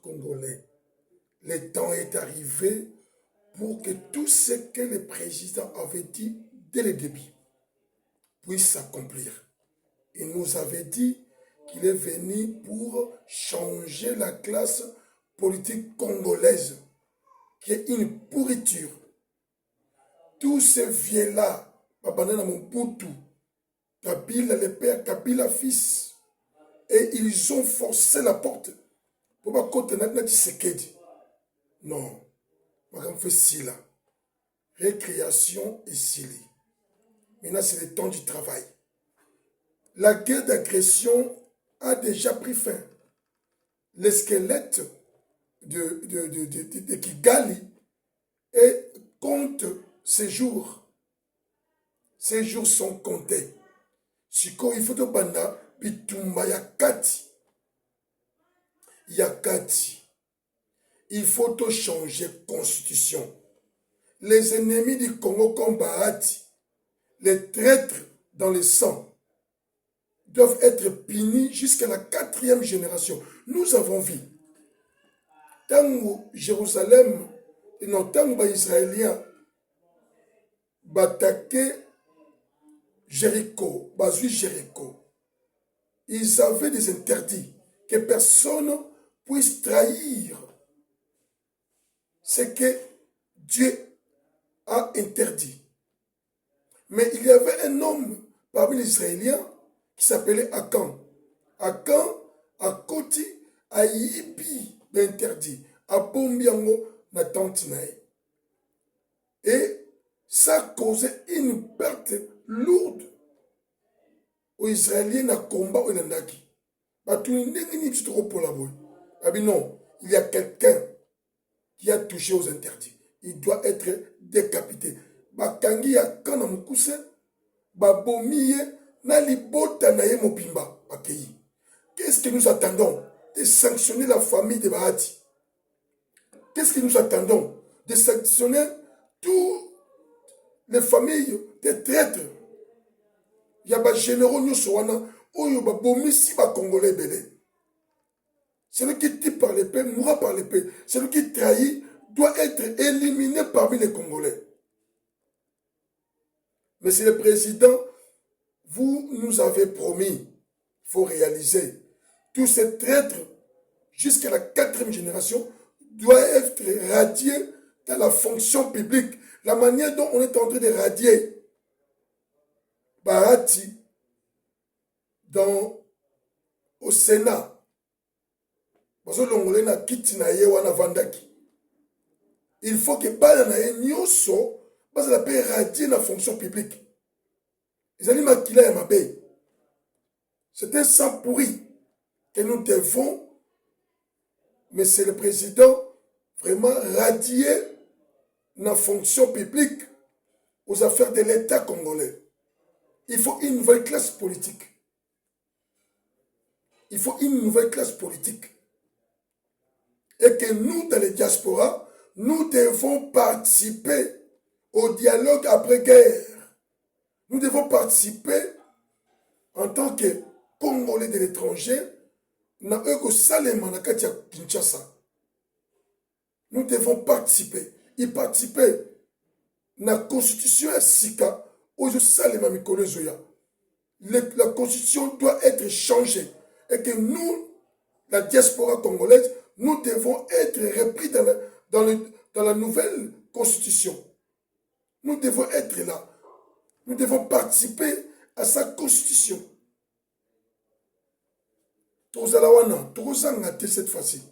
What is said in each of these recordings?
Congolais, le temps est arrivé pour que tout ce que le président avait dit dès le début puisse s'accomplir. Il nous avait dit qu'il est venu pour changer la classe politique congolaise, qui est une pourriture. Tous ces vieux-là, Babana Mobutu, Kabila le père, Kabila fils, et ils ont forcé la porte pour pas contenir Tshisekedi. Non, madame fait si là. Récréation et Sili. Maintenant, c'est le temps du travail. La guerre d'agression a déjà pris fin. Le squelette de Kigali et compte ses jours. Ces jours sont comptés. Siko, il faut te banda, bitumba yakati. Yakati. Il faut te changer constitution. Les ennemis du Congo comme Bahati, les traîtres dans le sang, doivent être punis jusqu'à la 4e génération. Nous avons vu, tant Jérusalem, et non, tant les Israéliens, bataqué Jéricho, Bazui Jéricho, ils avaient des interdits, que personne puisse trahir ce que Dieu a interdit. Mais il y avait un homme parmi les Israéliens qui s'appelait Akan. Akan a koti a yibi l'interdit, a bombiango na tante nae. Et ça causait une perte lourde aux Israéliens na combat au Nandaki. Non, il y a quelqu'un qui a touché aux interdits. Il doit être décapité. Bakangi ya kana mukuse, babomiye na libota na ye mopimba akei. Qu'est-ce que nous attendons? De sanctionner la famille de Bahati. Qu'est-ce que nous attendons? De sanctionner toutes les familles des traîtres. Il y a des généraux nyoswana oyo babomisi ba Congolais belé. Celui qui tue par l'épée mourra par l'épée. Celui qui trahit doit être éliminé parmi les Congolais. Monsieur le Président, vous nous avez promis, il faut réaliser, tous ces traîtres, jusqu'à la 4e génération, doivent être radiés dans la fonction publique. La manière dont on est en train de radier Bahati au Sénat, il faut que Bana Nyoso la paix radier la fonction publique. Ils allaient maquiller à ma paix. C'est un sang pourri que nous devons, Monsieur le Président, vraiment radier la fonction publique aux affaires de l'État congolais. Il faut une nouvelle classe politique. Il faut une nouvelle classe politique. Et que nous, dans les diasporas, nous devons participer au dialogue après-guerre. Nous devons participer en tant que Congolais de l'étranger nous devons participer. Y participer na constitution à Sika la constitution doit être changée et que nous, la diaspora congolaise, nous devons être repris dans la nouvelle constitution. Nous devons être là. Nous devons participer à sa constitution. Cette fois-ci.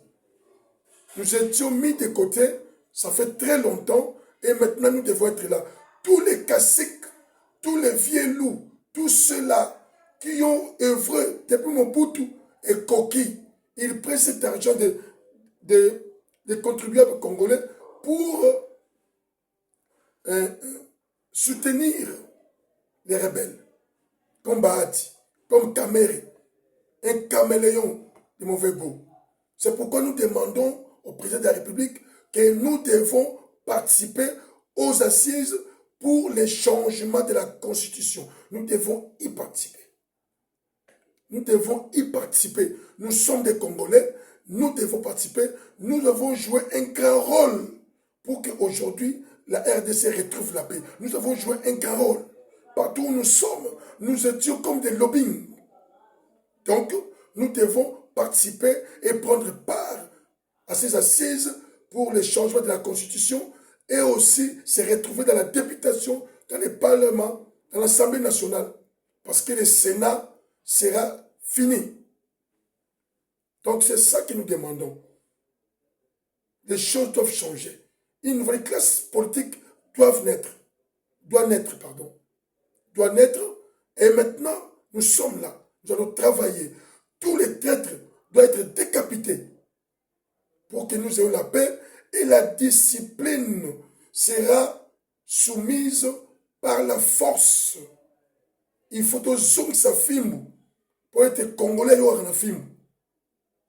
Nous étions mis de côté, ça fait très longtemps, et maintenant nous devons être là. Tous les caciques, tous les vieux loups, tous ceux-là qui ont œuvré depuis Mobutu et Koki, ils prennent cet argent des contribuables congolais pour soutenir les rebelles, comme Bahati, comme Kamere, un caméléon de mauvais goût. C'est pourquoi nous demandons au président de la République que nous devons participer aux assises pour les changements de la Constitution. Nous devons y participer. Nous devons y participer. Nous sommes des Congolais. nous devons participer. Nous devons jouer un grand rôle pour qu'aujourd'hui, la RDC retrouve la paix. Nous avons joué un grand rôle. Partout où nous sommes, nous étions comme des lobbying. Donc, nous devons participer et prendre part à ces assises pour les changements de la Constitution et aussi se retrouver dans la députation, dans le Parlement, dans l'Assemblée nationale. Parce que le Sénat sera fini. Donc, c'est ça que nous demandons. Les choses doivent changer. Une nouvelle classe politique doit naître. Et maintenant, nous sommes là. Nous allons travailler. Tous les traîtres doivent être décapités pour que nous ayons la paix et la discipline sera soumise par la force. Il faut que zoom sa film pour être congolais ou un film.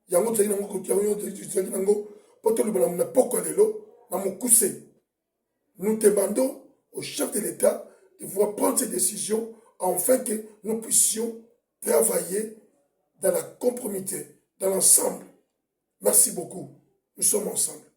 Yango teli nango teli nango poto le bana poko lelo na mukuse. Nous demandons au chef de l'État de pouvoir prendre ces décisions afin que nous puissions travailler dans la compromission, dans l'ensemble. Merci beaucoup. Nous sommes ensemble.